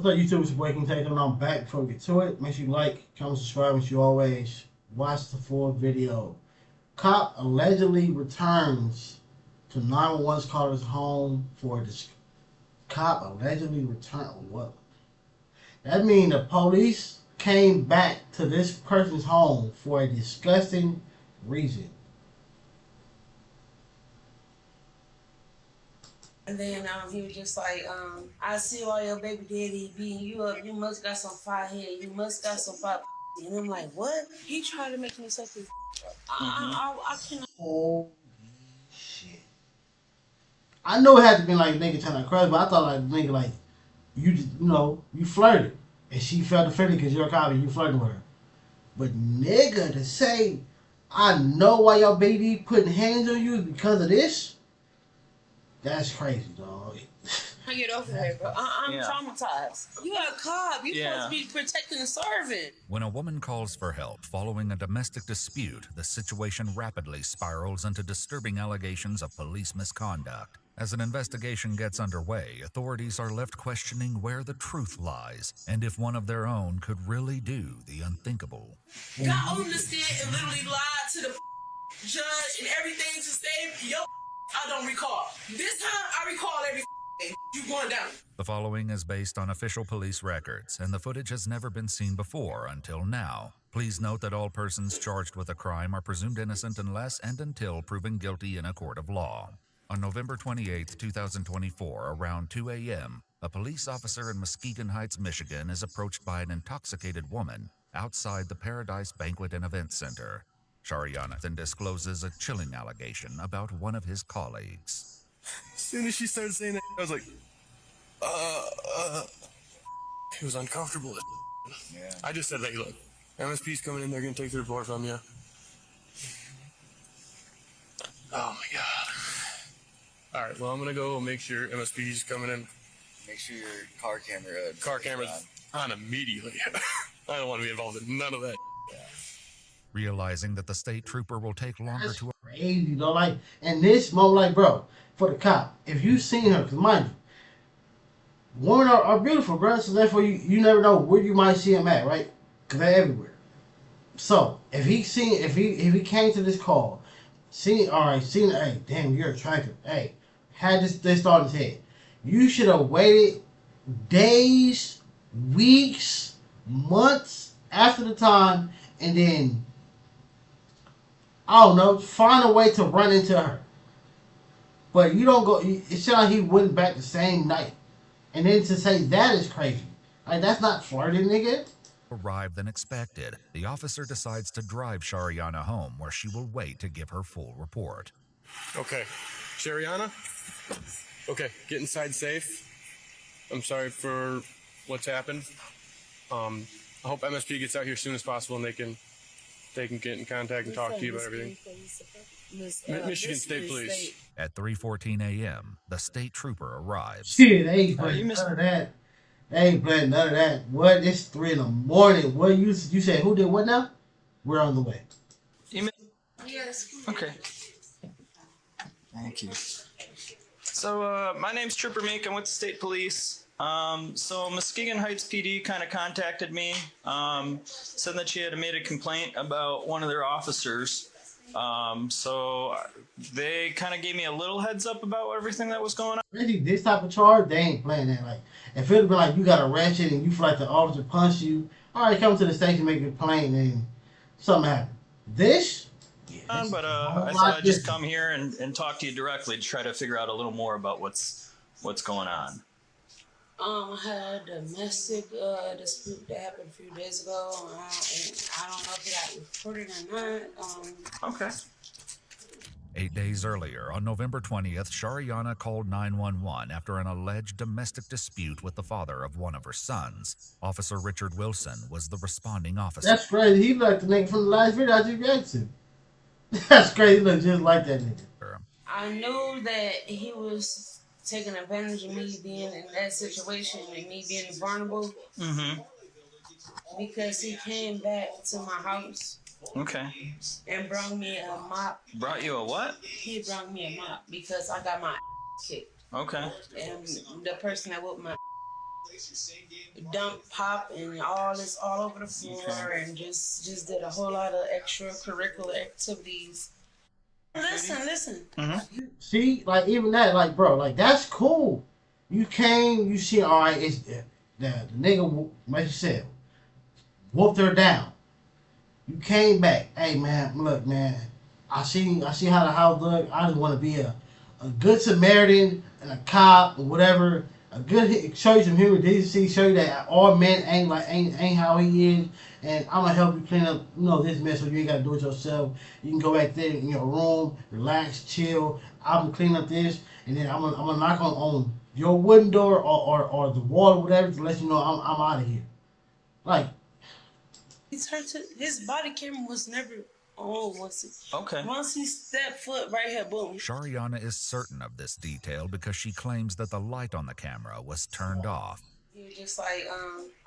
What's up, YouTube? It's your boy King Tatum. I'm back. Before we get to it, make sure you like, comment, subscribe, and you always watch the full video. Cop allegedly returns to 911's caller's home for this. Cop allegedly returned. What? That means the police came back to this person's home for a disgusting reason. And then he was just like, I see why your baby daddy beating you up. You must got some fire head. You must got some fire. And I'm like, what? He tried to make me suck his. I cannot. Holy shit! I know it had to be like nigga trying to crush, but I thought like nigga like you just you flirted and she felt offended because you're a cop and you flirting with her. But nigga to say I know why your baby putting hands on you because of this. That's crazy, dog. I get over here, bro. I'm traumatized. You are a cop. You supposed to be protecting the servant. When a woman calls for help following a domestic dispute, the situation rapidly spirals into disturbing allegations of police misconduct. As an investigation gets underway, authorities are left questioning where the truth lies and if one of their own could really do the unthinkable. Got on the stand and literally lied to the judge and everything to save your. I don't recall. This time I recall every you going down. The following is based on official police records, and the footage has never been seen before until now. Please note that all persons charged with a crime are presumed innocent unless and until proven guilty in a court of law. On November 28, 2024, around 2 a.m., a police officer in Muskegon Heights, Michigan is approached by an intoxicated woman outside the Paradise Banquet and Event Center. Shariana then discloses a chilling allegation about one of his colleagues. As soon as she started saying that, I was like, It was uncomfortable. Yeah. I just said, hey, look, MSP's coming in, they're going to take the report from you. Oh, my God. All right, well, I'm going to go make sure MSP's coming in. Make sure your car camera's on immediately. I don't want to be involved in none of that. Yeah. Realizing that the state trooper will take longer That's to... crazy, though. Like, and this moment, like, bro, for the cop, if you seen her, because mind you, women are beautiful, bro, so therefore you never know where you might see them at, right? Because they're everywhere. So, if he came to this call, seen, hey, damn, you're attractive, hey, had this thought in his head, you should have waited days, weeks, months after the time, and then I don't know, find a way to run into her. But you don't go, it sounds like he went back the same night. And then to say that is crazy. Like, that's not flirting, nigga. Arrived than expected, the officer decides to drive Shariana home where she will wait to give her full report. Okay. Shariana? Okay, get inside safe. I'm sorry for what's happened. I hope MSP gets out here as soon as possible and they can get in contact and talk to you about everything. Michigan State Police. At 3:14 a.m., the state trooper arrives. Shit, they ain't playing none of that. They ain't playing none of that. What? It's 3 in the morning. What you said? Who did what now? We're on the way. Yes. Okay. Thank you. So, my name's Trooper Meek. I'm with the state police. So Muskegon Heights PD kind of contacted me, said that she had made a complaint about one of their officers. So they kind of gave me a little heads up about everything that was going on. Really, this type of charge, they ain't playing that. Like, if it had been like you got arrested and you feel like the officer punched you, all right, come to the station, make a complaint, and something happened. This? Yeah, But I thought I'd just come here and talk to you directly to try to figure out a little more about what's going on. I had a domestic dispute that happened a few days ago, and I don't know if it got reported or not. Okay. 8 days earlier, on November 20th, Shariana called 911 after an alleged domestic dispute with the father of one of her sons. Officer Richard Wilson was the responding officer. That's crazy. He looked like the nigga from the last video I just reacted to. That's crazy. He looked just like that nigga. I knew that he was taking advantage of me being in that situation and me being vulnerable. Mm-hmm. Because he came back to my house. Okay. And brought me a mop. Brought you a what? He brought me a mop because I got my kicked. Okay. And the person that whooped my dump pop and all this all over the floor, and just did a whole lot of extracurricular activities. Listen. See, like even that, like bro, like that's cool. You came, you see, all right, it's the nigga, like you said, whooped her down. You came back, hey man, look man, I see how the house look. I just want to be a good Samaritan and a cop or whatever. A good show you some human decency, show you that all men ain't how he is, and I'm gonna help you clean up, this mess so you ain't gotta do it yourself. You can go back there in your room, relax, chill. I'm gonna clean up this, and then I'm gonna knock on your wooden door or the wall or whatever to let you know I'm out of here. Like His body camera was never on Okay. once he stepped foot right here, boom. Shariana is certain of this detail because she claims that the light on the camera was turned off. He was just like,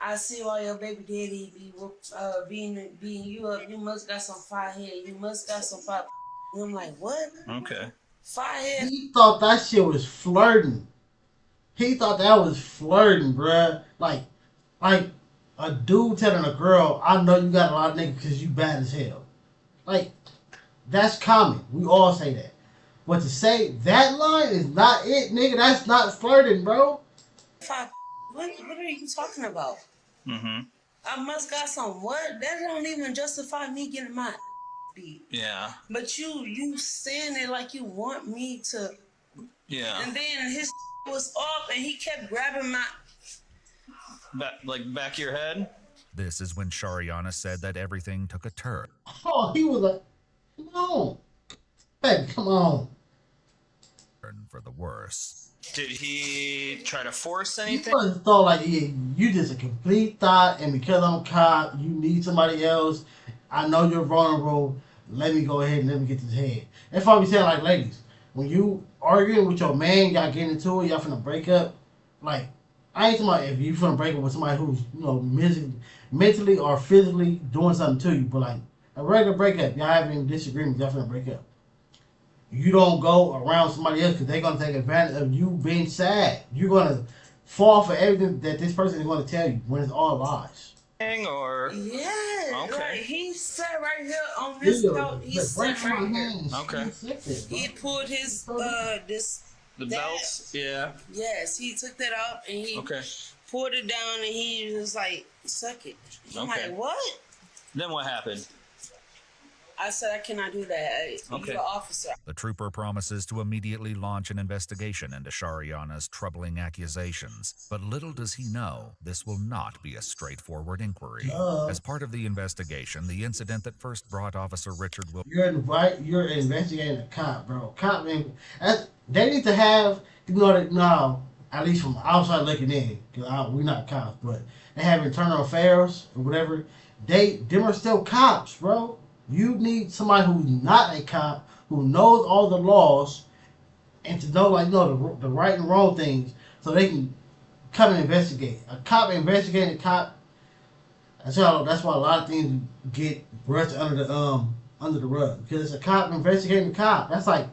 I see why your baby daddy beating you up. You must got some fire head. You must got some fire. And I'm like, what? Okay. Fire head? he thought that shit was flirting. He thought that was flirting, bruh. Like a dude telling a girl, I know you got a lot of niggas because you bad as hell. Like, that's common. We all say that. But to say that line is not it, nigga, that's not flirting, bro. What are you talking about? Mm-hmm. I must got some what? That don't even justify me getting my beat. Yeah. But you saying it like you want me to. Yeah. And then his was off and he kept grabbing my. Back of your head? This is when Shariana said that everything took a turn. Oh, he was like, come on. Baby, come on. For the worse. Did he try to force You anything? must have thought like, yeah, you just a complete thought, and because I'm a cop, you need somebody else. I know you're vulnerable. Let me go ahead and let me get this head. That's why we say, like, ladies, when you arguing with your man, y'all getting into it, y'all finna break up. Like, I ain't talking about if you finna break up with somebody who's, mentally or physically doing something to you, but like a regular breakup, y'all having disagreements, y'all finna break up. You don't go around somebody else because they're gonna take advantage of you being sad. You're gonna fall for everything that this person is gonna tell you when it's all lies. Or Yeah. Okay. Like he sat right here on this note. He sat break my right here. hands. Okay. He pulled his the belts? Yeah. Yes, he took that up and he pulled it down and he was like, suck it. I'm Okay. like, what? Then what happened? I said, I cannot do that. Okay. You're an officer. The trooper promises to immediately launch an investigation into Shariana's troubling accusations. But little does he know, this will not be a straightforward inquiry. As part of the investigation, the incident that first brought Officer Richard Wilson. You're investigating a cop, bro. Cop, man, they need to have, at least from outside looking in, because we're not cops, but they have internal affairs or whatever. Them are still cops, bro. You need somebody who's not a cop, who knows all the laws, and to know, the right and wrong things, so they can come and investigate. A cop investigating a cop. That's why a lot of things get brushed under the rug, because it's a cop investigating a cop. That's like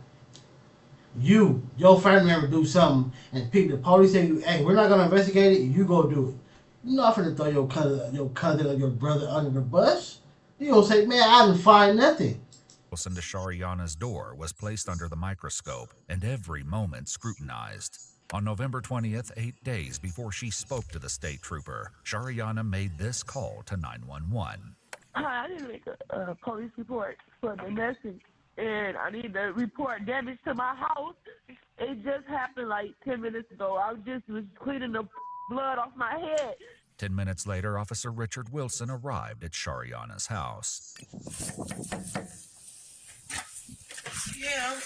your family member do something, and the police say, "Hey, we're not gonna investigate it. You go do it." You're not finna throw your cousin or your brother under the bus. You don't say, "Man, I didn't find nothing." Wilson to Shariana's door was placed under the microscope and every moment scrutinized. On November 20th, 8 days before she spoke to the state trooper, Shariana made this call to 911. Hi, I need to make a police report for the message, and I need to report damage to my house. It just happened like 10 minutes ago. I was cleaning the blood off my head. 10 minutes later, Officer Richard Wilson arrived at Shariana's house. Yeah.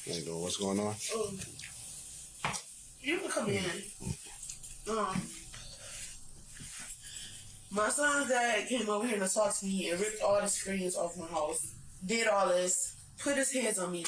There you go. What's going on? You can come in. My son's dad came over here and talked to me and ripped all the screens off my house. Did all this. Put his hands on me.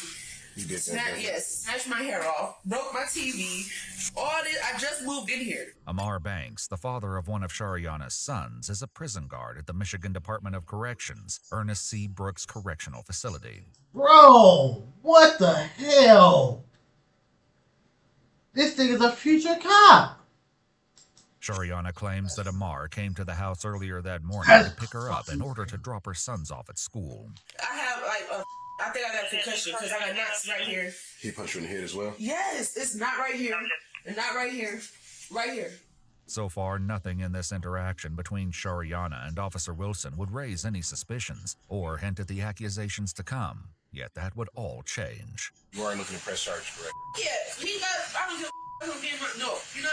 You did that. Snatched my hair off. Broke my TV. All this. I just moved in here. Amar Banks, the father of one of Shariana's sons, is a prison guard at the Michigan Department of Corrections, Ernest C. Brooks Correctional Facility. Bro, what the hell? This thing is a future cop. Shariana claims that Amar came to the house earlier that morning to pick her up in order to drop her sons off at school. I have I think I got a concussion because I got knots right here. He punched you in the head as well? Yes, it's not right here. And not right here. Right here. So far, nothing in this interaction between Shariana and Officer Wilson would raise any suspicions or hint at the accusations to come. Yet that would all change. You are looking to press charges, correct? Yeah, he got, I don't give a no, you're not,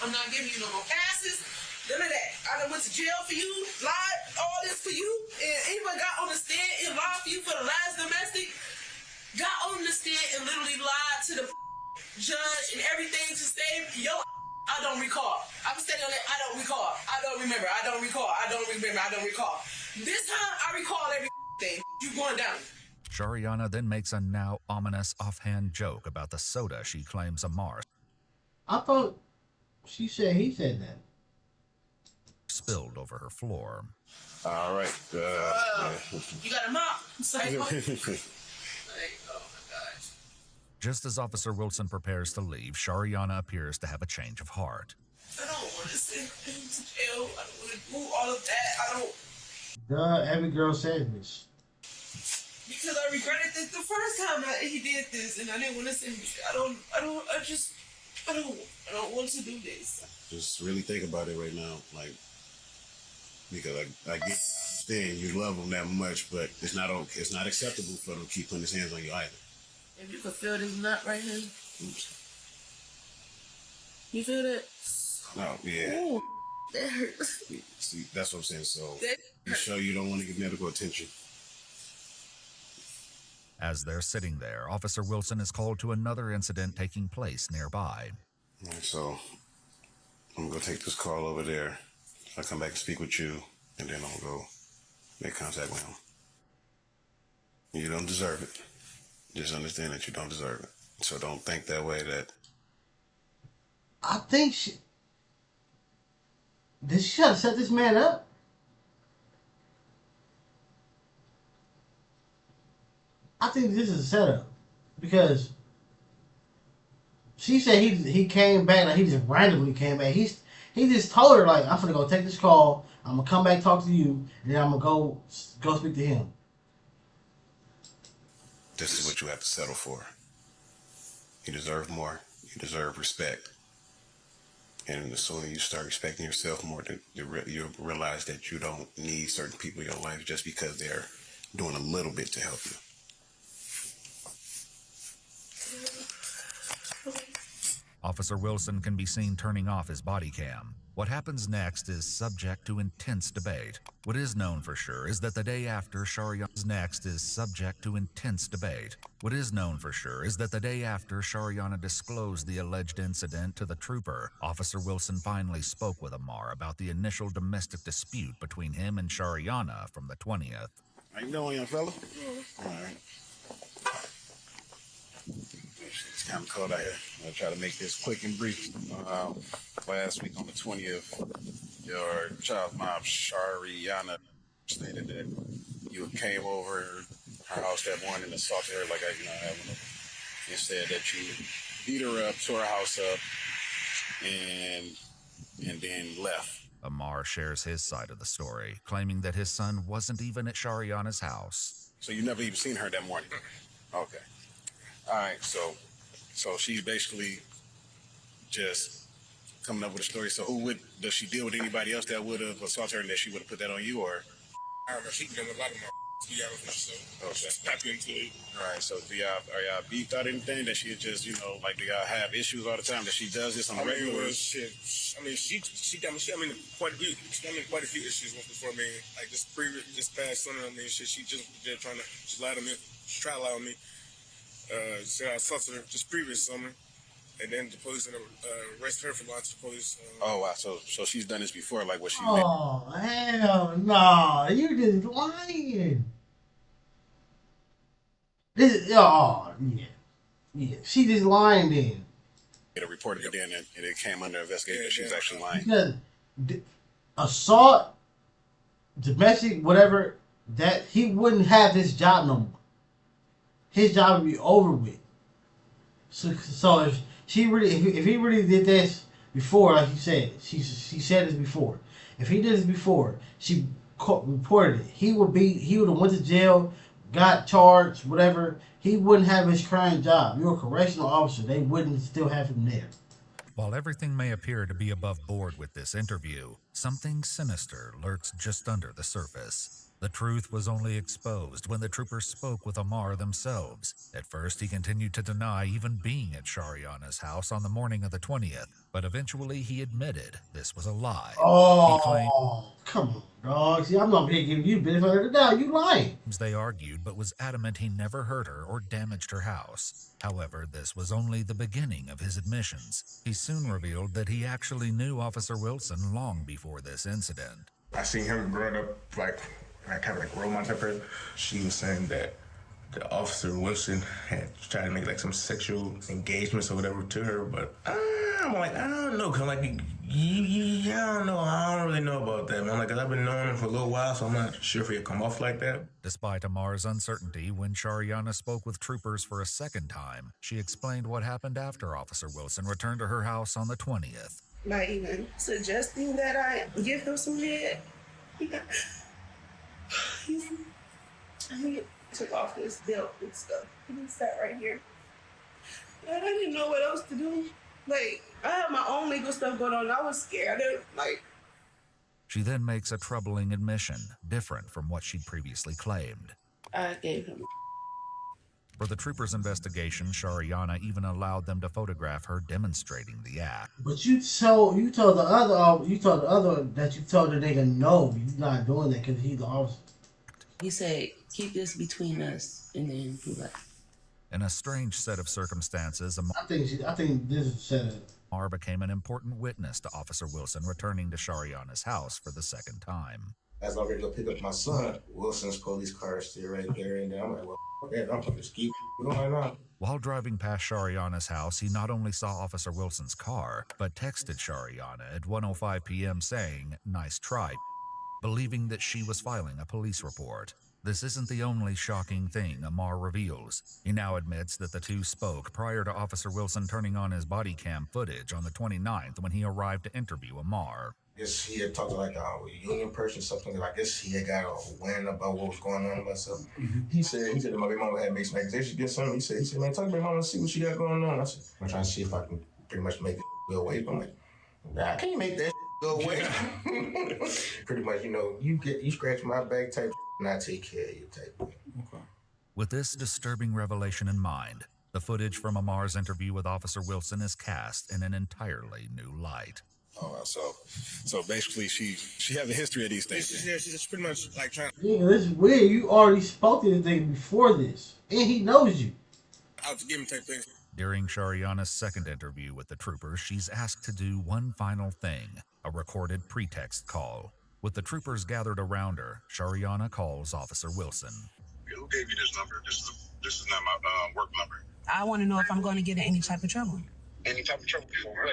I'm not giving you no more passes, none of that. I done went to jail for you, lied, all this for you, and anybody got on the stand and lied for you for the last domestic, got on the stand and literally lied to the judge and everything to save your I don't recall. I'm standing on that, I don't recall. I don't remember, I don't recall, I don't remember, I don't recall. This time, I recall everything. You going down. Shariana then makes a now ominous offhand joke about the soda she claims Amar I thought she said he said that. spilled over her floor. All right. You got a mop. Like, oh my gosh. Just as Officer Wilson prepares to leave, Shariana appears to have a change of heart. I don't want to send him to jail. I don't want to do all of that. I don't. Duh, every girl says this. Because I regretted this the first time he did this, and I didn't want to send him. I don't want to do this. Just really think about it right now, like, because I get understand you love him that much, but it's not okay. It's not acceptable for him to keep putting his hands on you either. If you can feel this nut right here. You feel that? No, yeah. Ooh, that hurts. See, that's what I'm saying. So, That you sure you don't want to get medical attention? As they're sitting there, Officer Wilson is called to another incident taking place nearby. All right, so I'm gonna take this call over there. I'll come back and speak with you, and then I'll go make contact with him. You don't deserve it. Just understand that you don't deserve it. So don't think that way. That I think she... Did she try to set this man up? I think this is a setup. Because she said he came back, like he just randomly came back. He just told her, like, I'm gonna go take this call, I'm gonna come back talk to you, and then I'm gonna go speak to him. this is what you have to settle for. You deserve more. You deserve respect. And the sooner you start respecting yourself more, you'll realize that you don't need certain people in your life just because they're doing a little bit to help you. Officer Wilson can be seen turning off his body cam. What happens next is subject to intense debate. What is known for sure is that the day after Shariana disclosed the alleged incident to the trooper, Officer Wilson finally spoke with Amar about the initial domestic dispute between him and Shariana from the 20th. How you doing, young fella? All right. It's kind of cold out here. I'll try to make this quick and brief. Last week on the 20th, your child's mom, Shariana, stated that you came over her house that morning and assaulted her like and said that you beat her up, tore her house up, and then left. Amar shares his side of the story, claiming that his son wasn't even at Shariana's house. So you never even seen her that morning? Okay. All right, so she's basically just coming up with a story. So does she deal with anybody else that would have assaulted her and that she would have put that on you, or? I don't know, she done a lot of my so Okay. not into it. All right, so are y'all beefed out anything that she just, do y'all have issues all the time that she does this on the regular? She got me, quite a few issues before me. Like this past summer, she just trying to, she lied on me, she tried to lie on me. Said I assaulted her just previous summer, and then the police arrested her for lying to the police. Oh wow, so she's done this before, like what she? Oh hell no! You just lying. This is yeah. She just lying then. It reported it then, and it came under investigation that she was actually lying. Because assault, domestic, whatever, that he wouldn't have this job no more. His job would be over with. So if She really, if he really did this before, like you said, she said this before. If he did this before, she reported it. He would have went to jail, got charged, whatever. He wouldn't have his current job. You're a correctional officer. They wouldn't still have him there. While everything may appear to be above board with this interview, something sinister lurks just under the surface. The truth was only exposed when the troopers spoke with Amar themselves. At first, he continued to deny even being at Shariana's house on the morning of the 20th, but eventually he admitted this was a lie. Oh, come on, dog. See, I'm not here giving you benefit of the doubt. You lying. They argued, but was adamant he never hurt her or damaged her house. However, this was only the beginning of his admissions. He soon revealed that he actually knew Officer Wilson long before this incident. I seen him growing up like kind of like role model type person. She was saying that the Officer Wilson had tried to make like some sexual engagements or whatever to her, but I'm like, I don't know, cause I'm like, I don't know, I don't really know about that, man. Like, cause I've been knowing him for a little while, so I'm not sure if he'd come off like that. Despite Amar's uncertainty, when Shariana spoke with troopers for a second time, she explained what happened after Officer Wilson returned to her house on the 20th. By even suggesting that I give him some head. He took off his belt and stuff. He sat right here. And I didn't know what else to do. Like, I had my own legal stuff going on. And I was scared. I didn't, like... She then makes a troubling admission, different from what she'd previously claimed. I gave him... For the troopers' investigation, Shariana even allowed them to photograph her demonstrating the act. But you told the other that you told the nigga no, you're not doing that because he's the officer. He said, keep this between us, and then he left. In a strange set of circumstances, I think this is set up. Amar became an important witness to Officer Wilson returning to Shariana's house for the second time. As I'm ready to go pick up my son, Wilson's police car is still right there, and I'm like, well, man, I'm gonna just keep going on. While driving past Shariana's house, he not only saw Officer Wilson's car, but texted Shariana at 1:05 p.m. saying, "Nice try," believing that she was filing a police report. This isn't the only shocking thing Amar reveals. He now admits that the two spoke prior to Officer Wilson turning on his body cam footage on the 29th when he arrived to interview Amar. I guess he had talked to like a union person, something. I guess he had got a wind about what was going on with myself. He said that my baby mama had made some accusations against him. He said, man, talk to my mama and see what she got going on. I said, I'm trying to see if I can pretty much make it go away. But I'm like, nah, I can't make that go away. Pretty much, you scratch my back type, and I take care of you type. Okay. With this disturbing revelation in mind, the footage from Amar's interview with Officer Wilson is cast in an entirely new light. Oh, so basically she has a history of these things. Yeah, she's pretty much like trying. Yeah, this is weird. You already spoke to this nigga before this, and he knows you. I'll forgive him type thing. During Shariana's second interview with the troopers, she's asked to do one final thing, a recorded pretext call. With the troopers gathered around her, Shariana calls Officer Wilson. Who gave you this number? This is not my work number. I want to know if I'm going to get in any type of trouble. Any type of trouble for what?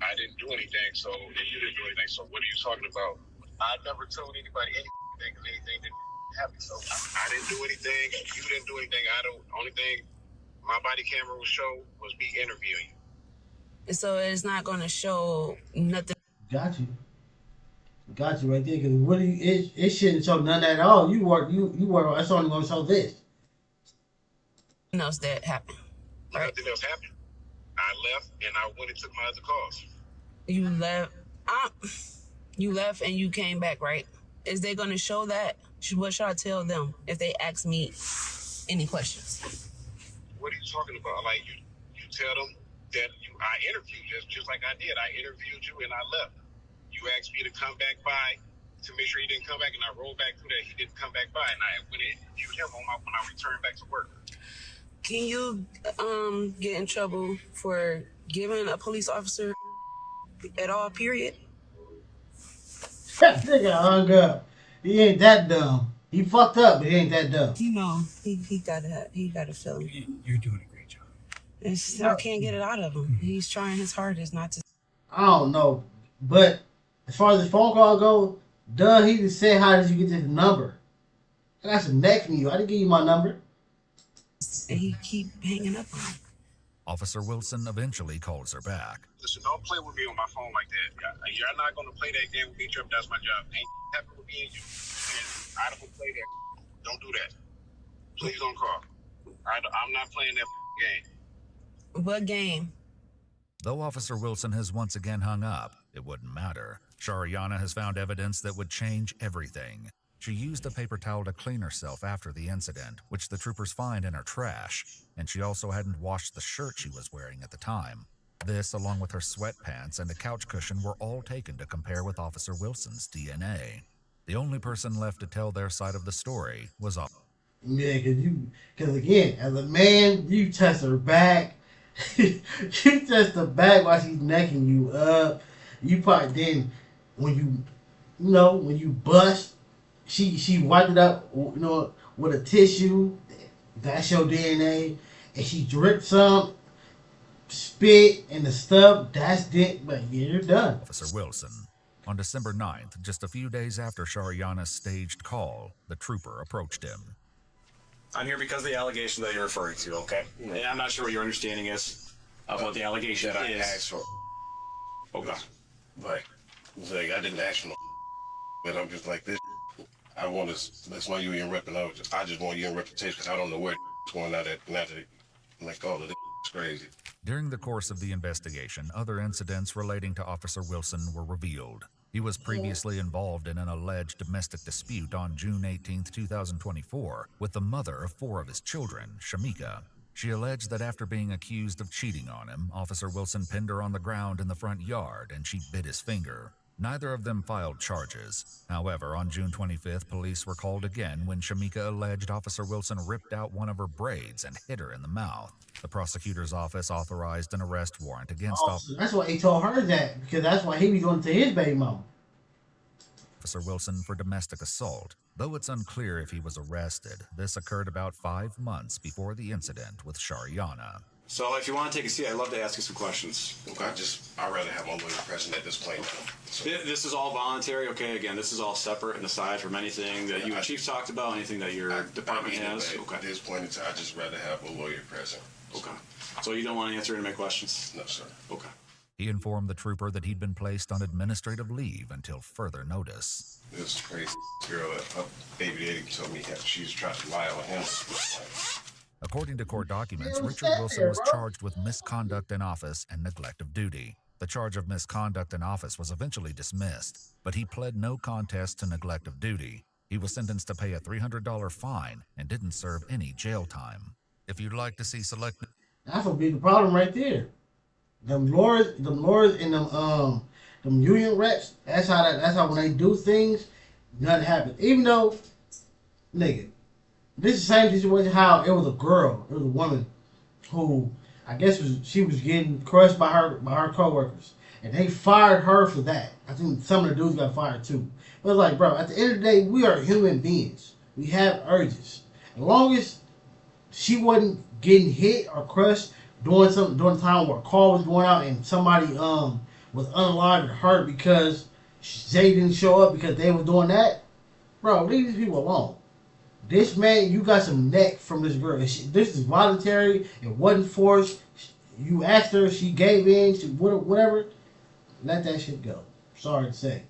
I didn't do anything, so and you didn't do anything, so what are you talking about? I never told anybody anything because anything didn't happen, so I didn't do anything, you didn't do anything, only thing my body camera would show was me interviewing you. So it's not going to show nothing. Got you right there, because what do you, it shouldn't show none at all. You work, it's only going to show this. Nothing else that happened, right? Nothing else happened. I left and I went and took my other calls. You left and you came back, right? Is they going to show that? What should I tell them if they ask me any questions? What are you talking about? Like, you tell them that I interviewed just like I did. I interviewed you and I left. You asked me to come back by to make sure he didn't come back, and I rolled back through that. He didn't come back by, and I went and interviewed him when I returned back to work. Can you get in trouble for giving a police officer at all, period? That nigga hung up. He ain't that dumb. He fucked up, but he ain't that dumb. You know, he got a feeling. You're doing a great job. I can't get it out of him. He's trying his hardest not to. I don't know, but as far as the phone call goes, he just said, how did you get this number? I got some neck from you. I didn't give you my number. And he keep hanging up on me. Officer Wilson eventually calls her back. Listen, don't play with me on my phone like that. You're not going to play that game with me, Trip. That's my job. Ain't happening with me and you. And I don't play that. Don't do that. Please don't call. I'm not playing that game. What game? Though Officer Wilson has once again hung up, it wouldn't matter. Shariana has found evidence that would change everything. She used a paper towel to clean herself after the incident, which the troopers find in her trash, and she also hadn't washed the shirt she was wearing at the time. This, along with her sweatpants and a couch cushion, were all taken to compare with Officer Wilson's DNA. The only person left to tell their side of the story was Yeah, because again, as a man, you touch her back. You touch the back while she's necking you up. You probably then, when you bust, she wiped it up, with a tissue. That's your DNA. And she dripped some spit and the stuff. That's it. But yeah, you're done. Officer Wilson. On December 9th, just a few days after Shariana's staged call, the trooper approached him. I'm here because of the allegation that you're referring to, okay? And I'm not sure what your understanding is of what the allegation that I is. asked for. Okay. Like, it's like I didn't ask for no, but I'm just like this. I want to. That's why you in rep, and I just want you in reputation because I don't know where it's going out at. Like all of this is crazy. During the course of the investigation, other incidents relating to Officer Wilson were revealed. He was previously involved in an alleged domestic dispute on June 18, 2024, with the mother of 4 of his children, Shamika. She alleged that after being accused of cheating on him, Officer Wilson pinned her on the ground in the front yard and she bit his finger. Neither of them filed charges. However, on June 25th, police were called again when Shamika alleged Officer Wilson ripped out one of her braids and hit her in the mouth. The prosecutor's office authorized an arrest warrant against So that's why he told her that, because that's why he was doing it to his baby mama. Officer Wilson for domestic assault. Though it's unclear if he was arrested, this occurred about 5 months before the incident with Shariana. So if you want to take a seat, I'd love to ask you some questions. Okay, I'd rather have my lawyer present at this point. So. This is all voluntary, okay? Again, this is all separate and aside from anything that you and Chief talked about, anything that your department has. Okay. At this point in time, I'd just rather have a lawyer present. Okay. So you don't want to answer any of my questions? No, sir. Okay. He informed the trooper that he'd been placed on administrative leave until further notice. This crazy girl, baby daddy told me she's trying to lie on him. According to court documents, Richard Wilson was charged with misconduct in office and neglect of duty. The charge of misconduct in office was eventually dismissed, but he pled no contest to neglect of duty. He was sentenced to pay a $300 fine and didn't serve any jail time. If you'd like to see selected... That's what be the problem right there. Them lawyers and them union reps, that's how when they do things, nothing happens. Even though, nigga, this is the same situation how it was a woman who I guess she was getting crushed by her coworkers, and they fired her for that. I think some of the dudes got fired too. But it's like, bro, at the end of the day, we are human beings. We have urges. As long as she wasn't getting hit or crushed during the time where a call was going out and somebody was unalive or hurt because they didn't show up because they were doing that, bro, leave these people alone. This man, you got some neck from this girl. This is voluntary. It wasn't forced. You asked her. She gave in. Whatever. Let that shit go. Sorry to say.